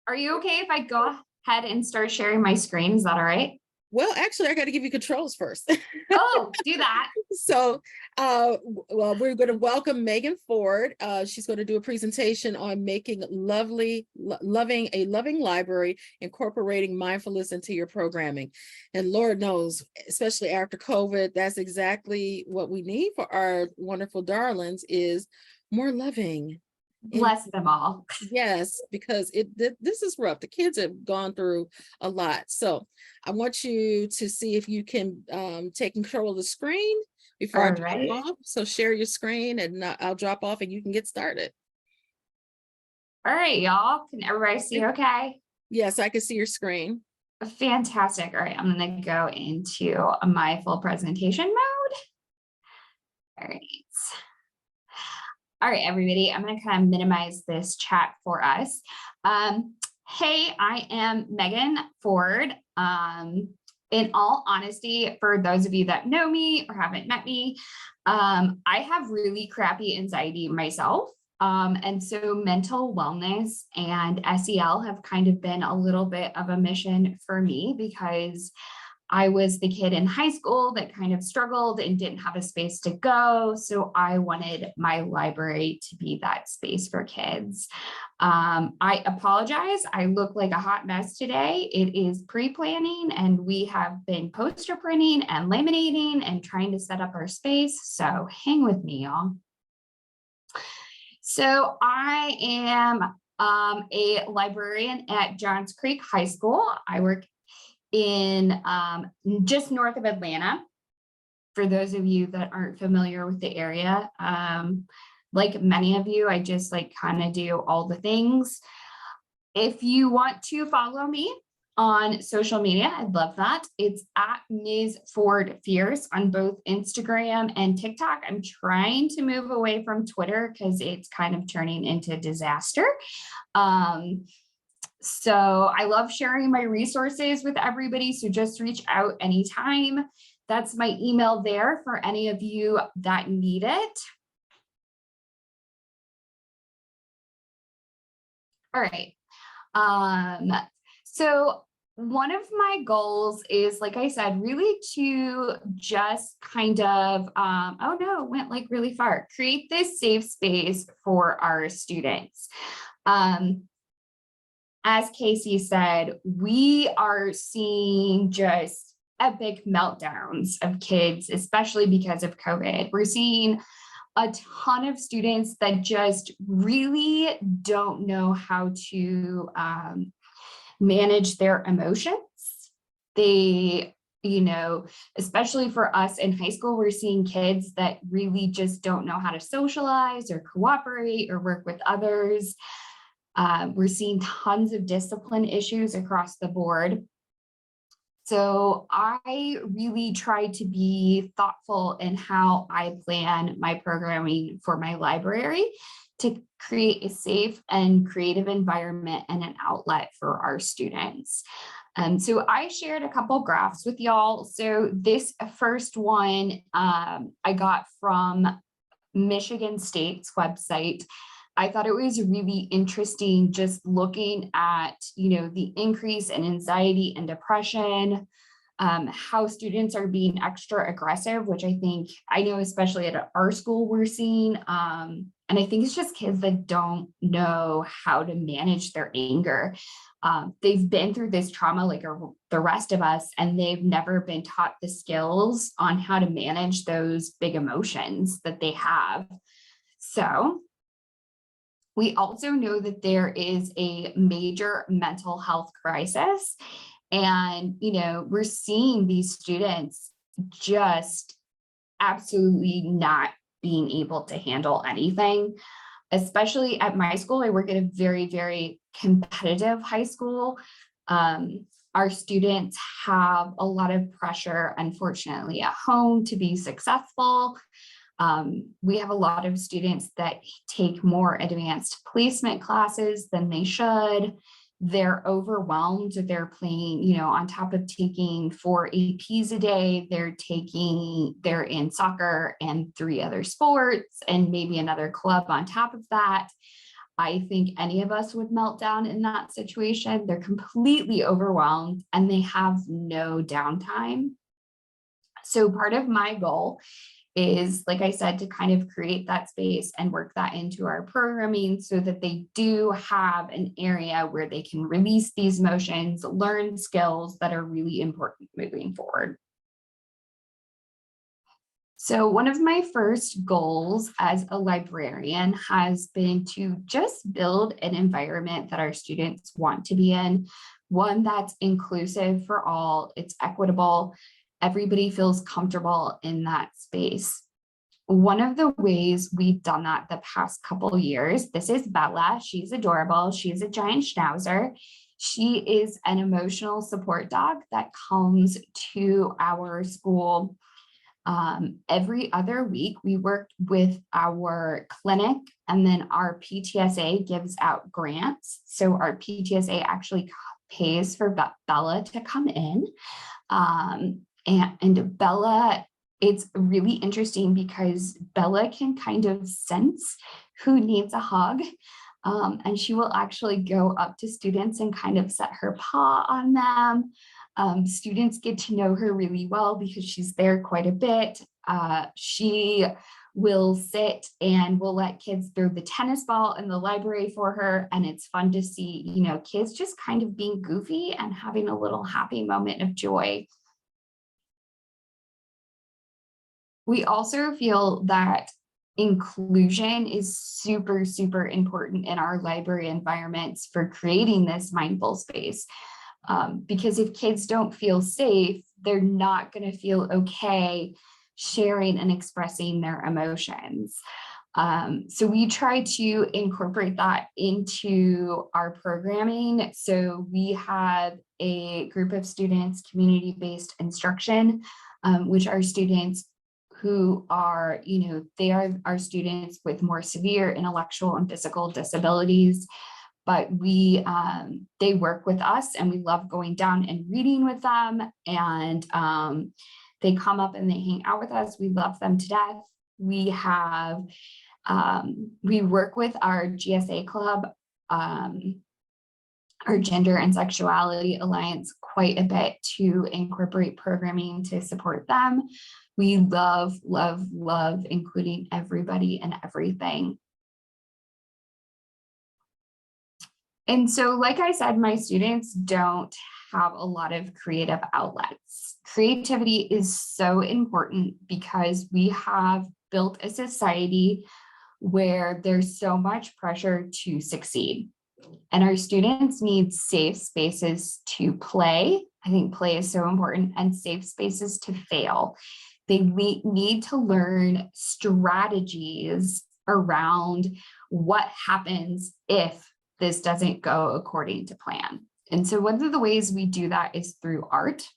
Are you okay if I go ahead and start sharing my screen? Is that all right? Well, actually, I got to give you controls first. Oh, do that. So, well, we're going to welcome Meagan Ford. She's going to do a presentation on making loving a loving library, incorporating mindfulness into your programming. And Lord knows, especially after COVID, that's exactly what we need for our wonderful darlings is more loving. Bless them all. Yes, because this is rough. The kids have gone through a lot. So I want you to see if you can take control of the screen before I All drop right. off. So share your screen and I'll drop off and you can get started. All right, y'all. Can everybody see okay? Yes, I can see your screen. Fantastic. All right, I'm going to go into my full presentation mode. All right. All right, everybody, I'm going to kind of minimize this chat for us. Hey, I am Meagan Ford. In all honesty, for those of you that know me or haven't met me, I have really crappy anxiety myself. And so mental wellness and SEL have kind of been a little bit of a mission for me because I was the kid in high school that kind of struggled and didn't have a space to go. So I wanted my library to be that space for kids. I apologize. I look like a hot mess today. It is pre-planning and we have been poster printing and laminating and trying to set up our space. So hang with me, y'all. So I am a librarian at Johns Creek High School. I work in just north of Atlanta. For those of you that aren't familiar with the area, like many of you, I just like kind of do all the things. If you want to follow me on social media, I'd love that. It's at Ms. Ford Fierce on both Instagram and TikTok. I'm trying to move away from Twitter because it's kind of turning into disaster. So I love sharing my resources with everybody. So just reach out anytime. That's my email there for any of you that need it. All right. So one of my goals is, like I said, really to just kind of, oh no, it went like really far, create this safe space for our students. As Casey said, we are seeing just epic meltdowns of kids, especially because of COVID. We're seeing a ton of students that just really don't know how to manage their emotions. They, especially for us in high school, we're seeing kids that really just don't know how to socialize or cooperate or work with others. We're seeing tons of discipline issues across the board. So I really try to be thoughtful in how I plan my programming for my library to create a safe and creative environment and an outlet for our students. So I shared a couple graphs with y'all. So this first one I got from Michigan State's website. I thought it was really interesting just looking at, the increase in anxiety and depression, how students are being extra aggressive, which I know, especially at our school, we're seeing. And I think it's just kids that don't know how to manage their anger. They've been through this trauma like the rest of us, and they've never been taught the skills on how to manage those big emotions that they have. So we also know that there is a major mental health crisis. And, we're seeing these students just absolutely not being able to handle anything, especially at my school. I work at a very, very competitive high school. Our students have a lot of pressure, unfortunately, at home to be successful. We have a lot of students that take more advanced placement classes than they should. They're overwhelmed. They're playing, on top of taking 4 APs a day, they're in soccer and 3 other sports and maybe another club on top of that. I think any of us would melt down in that situation. They're completely overwhelmed and they have no downtime. So part of my goal is, like I said, to kind of create that space and work that into our programming so that they do have an area where they can release these emotions, learn skills that are really important moving forward. So one of my first goals as a librarian has been to just build an environment that our students want to be in, one that's inclusive for all, it's equitable, everybody feels comfortable in that space. One of the ways we've done that the past couple of years, this is Bella, she's adorable, she's a giant schnauzer. She is an emotional support dog that comes to our school every other week. We work with our clinic, and then our PTSA gives out grants. So our PTSA actually pays for Bella to come in. And Bella, it's really interesting because Bella can kind of sense who needs a hug. And she will actually go up to students and kind of set her paw on them. Students get to know her really well because she's there quite a bit. She will sit and will let kids throw the tennis ball in the library for her. And it's fun to see, you know, kids just kind of being goofy and having a little happy moment of joy. We also feel that inclusion is super, super important in our library environments for creating this mindful space. Because if kids don't feel safe, they're not going to feel okay sharing and expressing their emotions. So we try to incorporate that into our programming. So we have a group of students, community-based instruction, which are students who are, you know, they are our students with more severe intellectual and physical disabilities. But they work with us and we love going down and reading with them. And they come up and they hang out with us. We love them to death. We have, we work with our GSA club, our Gender and Sexuality Alliance quite a bit to incorporate programming to support them. We love, love, love including everybody and everything. And so, like I said, my students don't have a lot of creative outlets. Creativity is so important because we have built a society where there's so much pressure to succeed. And our students need safe spaces to play. I think play is so important, and safe spaces to fail. They need to learn strategies around what happens if this doesn't go according to plan. And so one of the ways we do that is through art.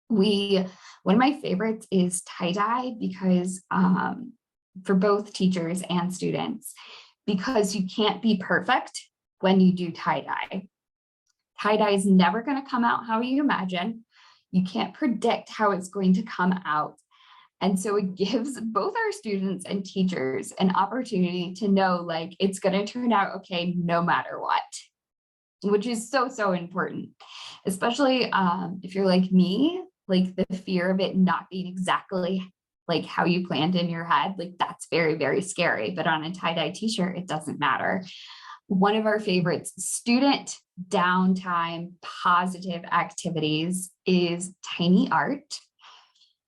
One of my favorites is tie-dye because for both teachers and students, because you can't be perfect when you do tie-dye. Tie-dye is never going to come out how you imagine. You can't predict how it's going to come out. And so it gives both our students and teachers an opportunity to know, like, it's going to turn out okay, no matter what, which is so, so important, especially if you're like me, like the fear of it not being exactly like how you planned in your head, like that's very, very scary. But on a tie-dye t-shirt, it doesn't matter. One of our favorites, student downtime positive activities, is tiny art.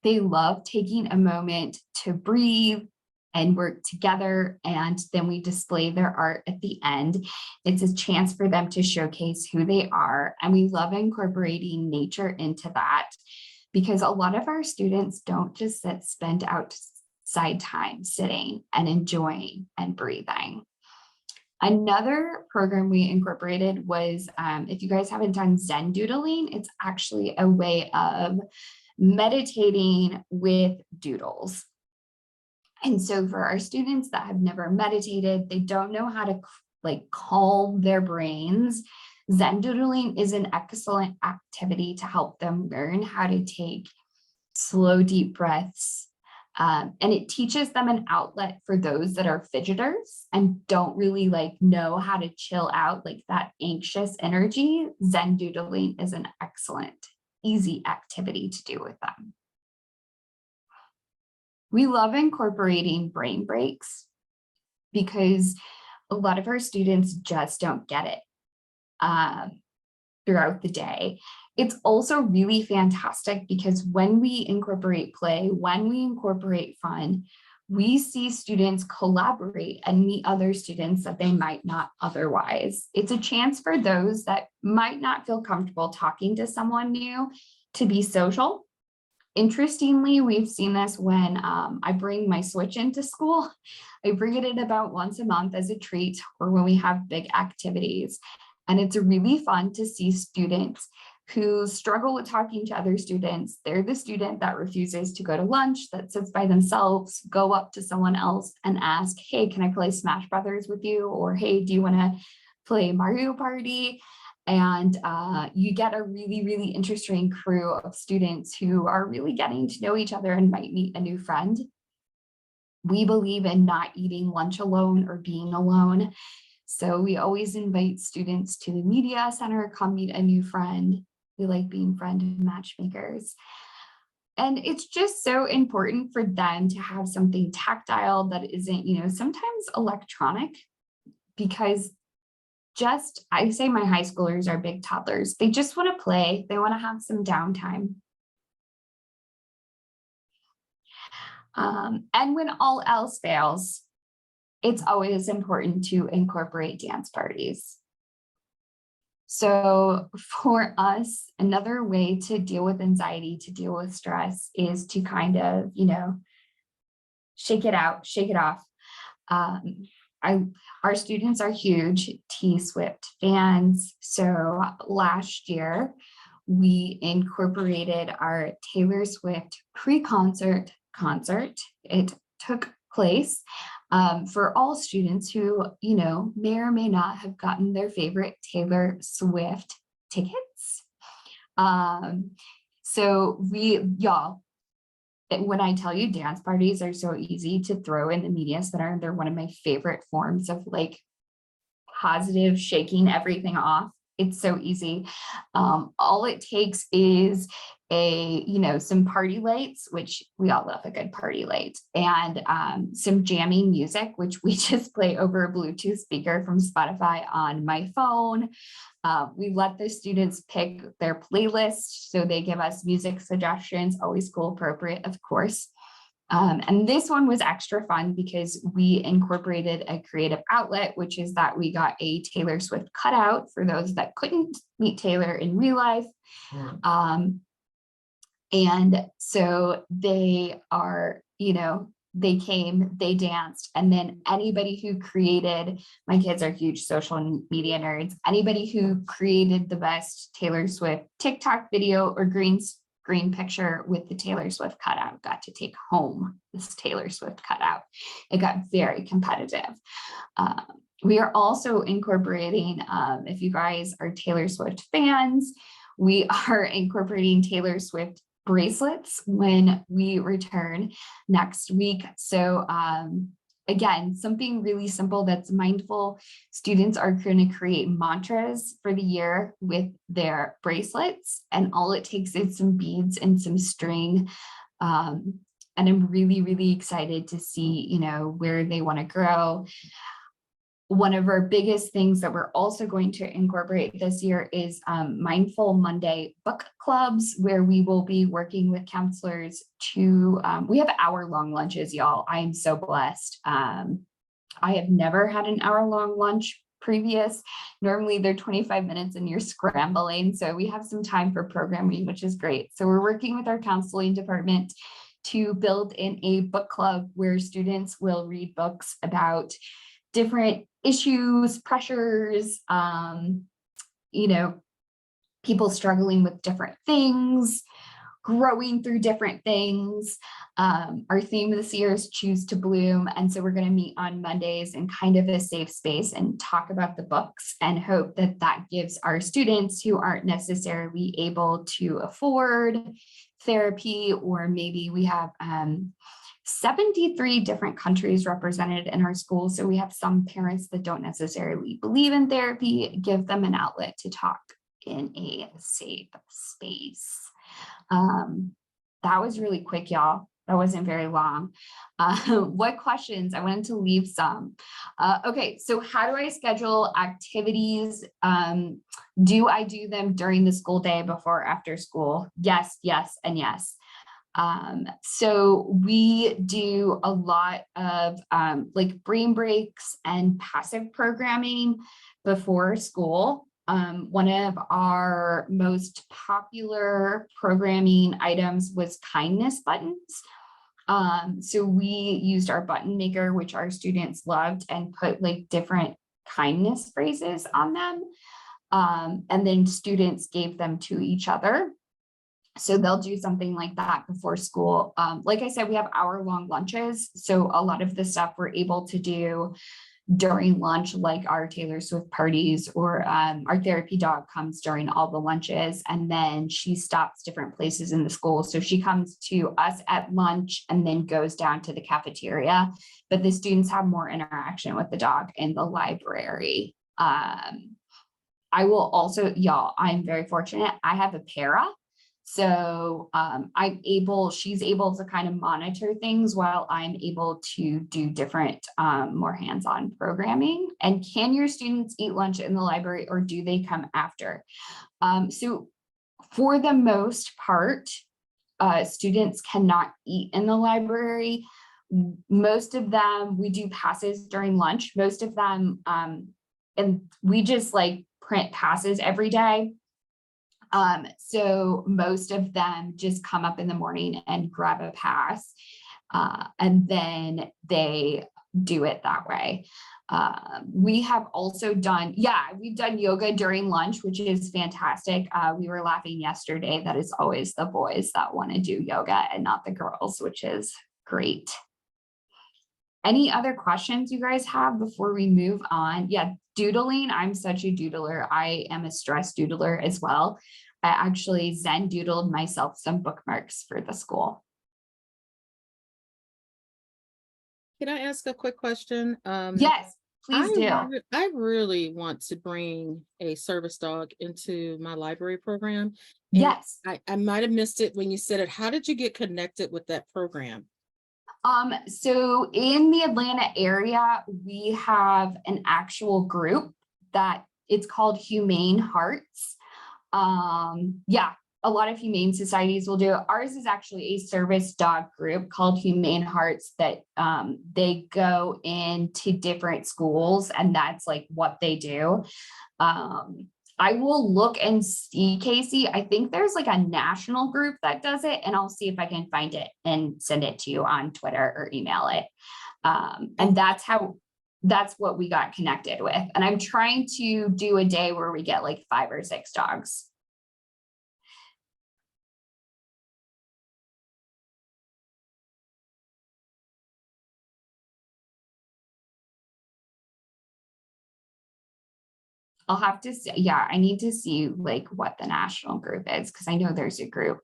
They love taking a moment to breathe and work together, and then we display their art at the end. It's a chance for them to showcase who they are, and we love incorporating nature into that because a lot of our students don't just spend outside time sitting and enjoying and breathing. Another program we incorporated was, if you guys haven't done Zen doodling, it's actually a way of meditating with doodles. And so for our students that have never meditated, they don't know how to like calm their brains, Zen doodling is an excellent activity to help them learn how to take slow, deep breaths, And it teaches them an outlet for those that are fidgeters and don't really like know how to chill out, like that anxious energy. Zen doodling is an excellent, easy activity to do with them. We love incorporating brain breaks because a lot of our students just don't get it throughout the day. It's also really fantastic because when we incorporate play, when we incorporate fun, we see students collaborate and meet other students that they might not otherwise. It's a chance for those that might not feel comfortable talking to someone new to be social. Interestingly, we've seen this when I bring my Switch into school. I bring it in about once a month as a treat or when we have big activities. And it's really fun to see students who struggle with talking to other students. They're the student that refuses to go to lunch, that sits by themselves, go up to someone else and ask, hey, can I play Smash Brothers with you? Or hey, do you want to play Mario Party? And you get a really, really interesting crew of students who are really getting to know each other and might meet a new friend. We believe in not eating lunch alone or being alone. So we always invite students to the media center, come meet a new friend. We like being friend matchmakers. And it's just so important for them to have something tactile that isn't, sometimes electronic, because I say my high schoolers are big toddlers. They just want to play. They want to have some downtime. And when all else fails, it's always important to incorporate dance parties. So for us, another way to deal with anxiety, to deal with stress is to kind of, shake it out, shake it off. Our students are huge T-Swift fans. So last year, we incorporated our Taylor Swift pre-concert concert. It took place for all students who, may or may not have gotten their favorite Taylor Swift tickets. So when I tell you dance parties are so easy to throw in the media center, they're one of my favorite forms of like positive shaking everything off. It's so easy. All it takes is some party lights, which we all love a good party light, and some jamming music, which we just play over a Bluetooth speaker from Spotify on my phone. We let the students pick their playlist, so they give us music suggestions, always school appropriate, of course. And this one was extra fun because we incorporated a creative outlet, which is that we got a Taylor Swift cutout for those that couldn't meet Taylor in real life. And so they are, they came, they danced, and then anybody who created, my kids are huge social media nerds, anybody who created the best Taylor Swift TikTok video or green picture with the Taylor Swift cutout got to take home this Taylor Swift cutout. It got very competitive. We are also incorporating, if you guys are Taylor Swift fans, we are incorporating Taylor Swift bracelets when we return next week. So again, something really simple that's mindful. Students are going to create mantras for the year with their bracelets, and all it takes is some beads and some string. And I'm really, really excited to see, where they want to grow. One of our biggest things that we're also going to incorporate this year is Mindful Monday book clubs, where we will be working with counselors to, we have hour-long lunches, y'all. I am so blessed. I have never had an hour-long lunch previous. Normally they're 25 minutes and you're scrambling. So we have some time for programming, which is great. So we're working with our counseling department to build in a book club where students will read books about different issues, pressures, people struggling with different things, growing through different things. Our theme this year is Choose to Bloom. And so we're going to meet on Mondays in kind of a safe space and talk about the books, and hope that that gives our students who aren't necessarily able to afford therapy, or maybe we have 73 different countries represented in our school. So we have some parents that don't necessarily believe in therapy, give them an outlet to talk in a safe space. That was really quick, y'all. That wasn't very long. What questions? I wanted to leave some. Okay, so how do I schedule activities? Do I do them during the school day, before or after school? Yes, yes, and yes. So we do a lot of like brain breaks and passive programming before school. One of our most popular programming items was kindness buttons. So we used our button maker, which our students loved, and put like different kindness phrases on them. And then students gave them to each other. So they'll do something like that before school. Like I said, we have hour-long lunches. So a lot of the stuff we're able to do during lunch, like our Taylor Swift parties, or our therapy dog comes during all the lunches, and then she stops different places in the school. So she comes to us at lunch and then goes down to the cafeteria, but the students have more interaction with the dog in the library. I will also, y'all, I'm very fortunate. I have a para. So she's able to kind of monitor things while I'm able to do different, more hands-on programming. And can your students eat lunch in the library, or do they come after? So for the most part, students cannot eat in the library. Most of them, we do passes during lunch. Most of them, and we just like print passes every day. So most of them just come up in the morning and grab a pass, and then they do it that way. We have also done, we've done yoga during lunch, which is fantastic. We were laughing yesterday that it's always the boys that want to do yoga and not the girls, which is great. Any other questions you guys have before we move on? Yeah, doodling. I'm such a doodler. I am a stress doodler as well. I actually Zen doodled myself some bookmarks for the school. Can I ask a quick question? Yes, please do. I really want to bring a service dog into my library program. Yes. I might have missed it when you said it. How did you get connected with that program? So in the Atlanta area, we have an actual group that it's called Humane Hearts. A lot of humane societies will do it. Ours is actually a service dog group called Humane Hearts that they go into different schools, and that's like what they do. I will look and see, Casey. I think there's like a national group that does it, and I'll see if I can find it and send it to you on Twitter or email it. And that's what we got connected with. And I'm trying to do a day where we get like 5 or 6 dogs. I'll have to see. I need to see like what the national group is, because I know there's a group.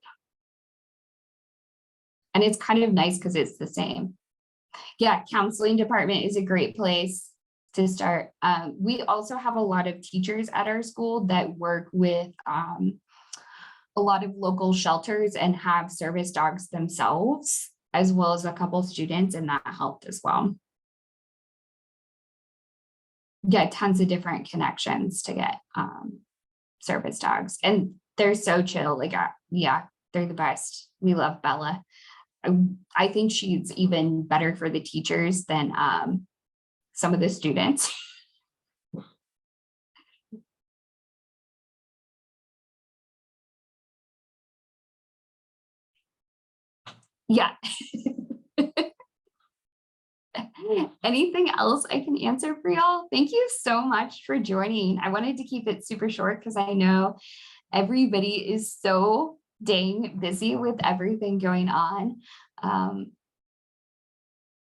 And it's kind of nice because it's the same. Yeah, counseling department is a great place to start. We also have a lot of teachers at our school that work with a lot of local shelters and have service dogs themselves, as well as a couple students, and that helped as well. Yeah, tons of different connections to get service dogs, and they're so chill. Like, they're the best. We love Bella. I think she's even better for the teachers than some of the students. Yeah. Anything else I can answer for y'all? Thank you so much for joining. I wanted to keep it super short because I know everybody is so dang busy with everything going on.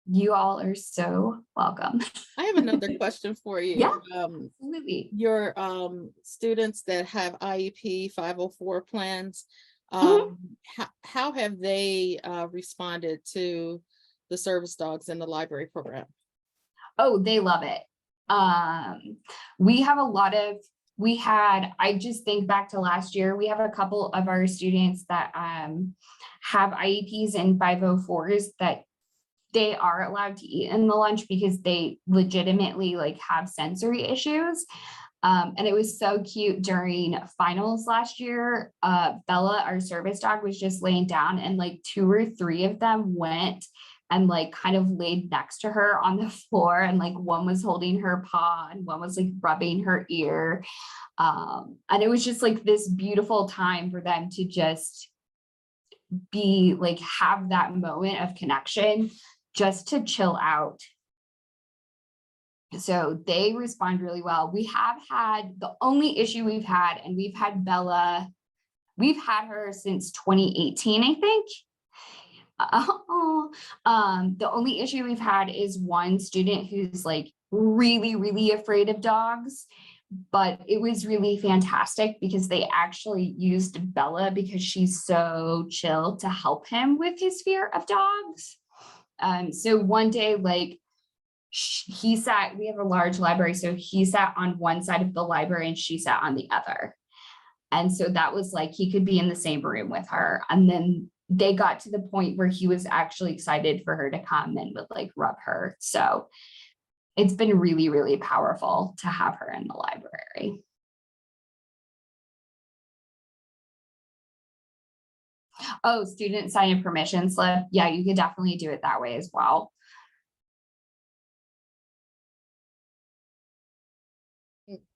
You all are so welcome. I have another question for you. Yeah, absolutely. Your students that have IEP 504 plans, Mhm. how have they responded to the service dogs in the library program? Oh, they love it. We have a lot of, I just think back to last year, we have a couple of our students that have IEPs and 504s that they are allowed to eat in the lunch because they legitimately like have sensory issues. And it was so cute during finals last year. Bella, our service dog, was just laying down and like 2 or 3 of them went and like kind of laid next to her on the floor, and like one was holding her paw and one was like rubbing her ear. And it was just like this beautiful time for them to just be like, have that moment of connection, just to chill out. So they respond really well. We have had, the only issue we've had, and we've had Bella, we've had her since 2018, I think. The only issue we've had is one student who's like really, really afraid of dogs, but it was really fantastic because they actually used Bella because she's so chill to help him with his fear of dogs. So one day, like, he sat, we have a large library, so he sat on one side of the library and she sat on the other. And so that was like, he could be in the same room with her. And then they got to the point where he was actually excited for her to come and would like rub her. So it's been really, really powerful to have her in the library. Oh, student sign a permission slip. Yeah, you could definitely do it that way as well.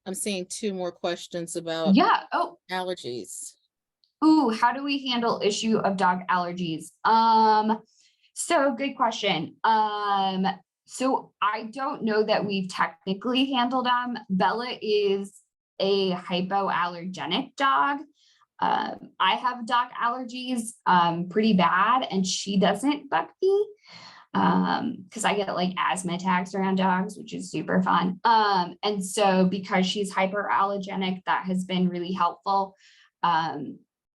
I'm seeing 2 more questions about Yeah. Oh, allergies. ooh, how do we handle issue of dog allergies? So good question. So I don't know that we've technically handled them. Bella is a hypoallergenic dog. I have dog allergies, pretty bad, and she doesn't bug me. Because I get like asthma attacks around dogs, which is super fun. And so because she's hyperallergenic, that has been really helpful.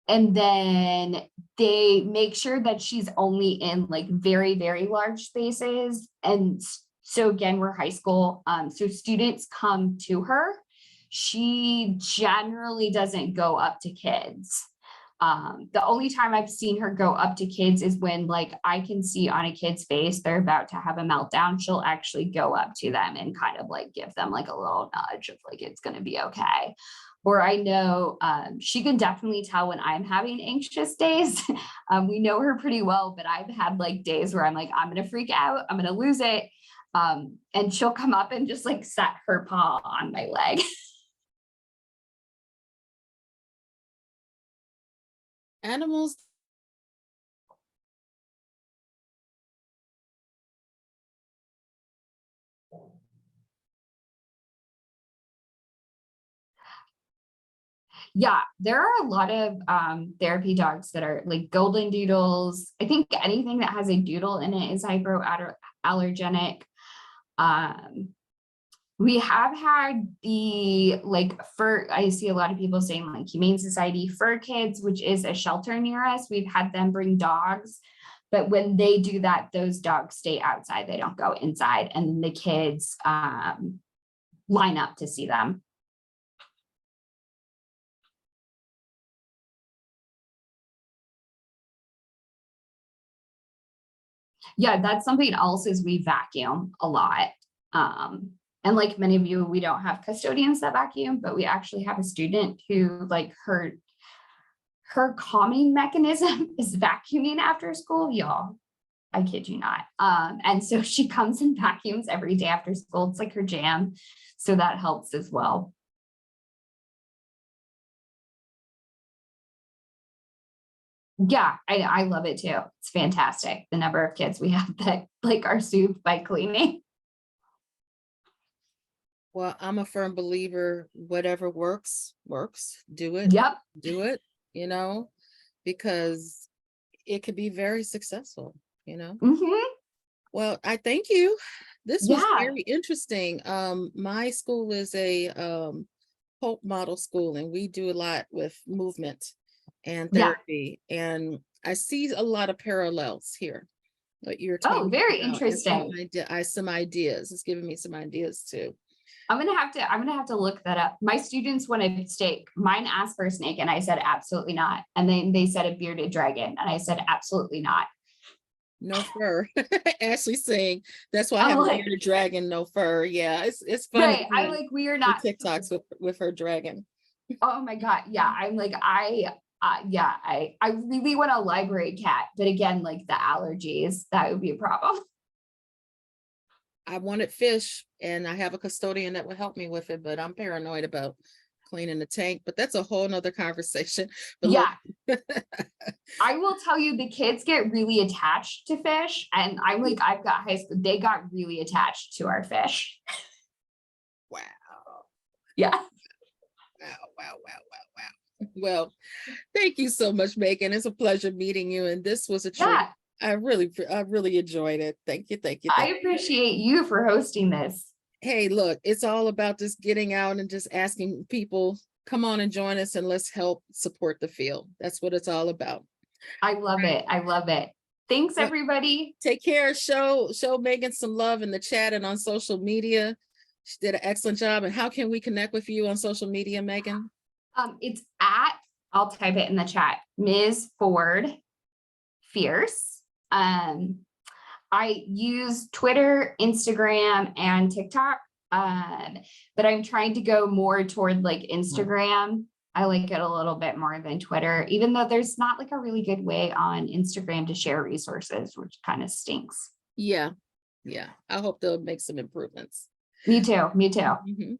And then they make sure that she's only in like very, very large spaces. And so again, we're high school. So students come to her. She generally doesn't go up to kids. The only time I've seen her go up to kids is when like I can see on a kid's face they're about to have a meltdown. She'll actually go up to them and kind of like give them like a little nudge of like, it's going to be okay. Or I know she can definitely tell when I'm having anxious days. We know her pretty well, but I've had like days where I'm like, I'm going to freak out, I'm going to lose it. And she'll come up and just like set her paw on my leg. Animals. Yeah, there are a lot of therapy dogs that are like golden doodles. I think anything that has a doodle in it is hypoallergenic. We have had the like fur, I see a lot of people saying like Humane Society Fur Kids, which is a shelter near us. We've had them bring dogs, but when they do that, those dogs stay outside. They don't go inside, and the kids line up to see them. Yeah, that's something else is we vacuum a lot. And like many of you, we don't have custodians that vacuum, but we actually have a student who like her calming mechanism is vacuuming after school, y'all. I kid you not. And so she comes and vacuums every day after school. It's like her jam. So that helps as well. Yeah, I love it too. It's fantastic. The number of kids we have that like are soothed by cleaning. Well, I'm a firm believer, whatever works, works. Do it, Yep. do it, because it could be very successful, Mm-hmm. Well, I thank you. This was Yeah. very interesting. My school is a Hope Model School, and we do a lot with movement and Yeah. therapy. And I see a lot of parallels here. what you're Oh, talking very about, and interesting. some ideas. It's giving me some ideas too. I'm gonna have to look that up. My students wanted steak. Mine asked for a snake, and I said absolutely not. And then they said a bearded dragon, and I said absolutely not. No fur. Ashley saying that's why I I'm have a like, bearded dragon, no fur. Yeah, it's funny right. I'm seeing like, we are her not. TikToks with her dragon. Oh my God. Yeah. I'm like, yeah, I really want a library cat, but again, like the allergies, that would be a problem. I wanted fish, and I have a custodian that would help me with it, but I'm paranoid about cleaning the tank. But that's a whole nother conversation. But look, Yeah. I will tell you, the kids get really attached to fish. And I'm like, I've got high school, they got really attached to our fish. wow, Yeah. wow. Well, thank you so much, Megan. It's a pleasure meeting you, and this was a treat. Yeah. I really enjoyed it. Thank you, thank you, thank I you. appreciate you for hosting this. Hey, look, it's all about just getting out and just asking people, come on and join us, and let's help support the field. That's what it's all about. I love Right. it. I love it. Thanks, Well, everybody. take care. Show Megan some love in the chat and on social media. She did an excellent job. And how can we connect with you on social media, Megan? It's at, I'll type it in the chat, Ms. Ford Fierce. I use Twitter, Instagram, and TikTok, but I'm trying to go more toward like Instagram. I like it a little bit more than Twitter, even though there's not like a really good way on Instagram to share resources, which kind of stinks. Yeah. I hope they'll make some improvements. Me too. Me too. Mhm.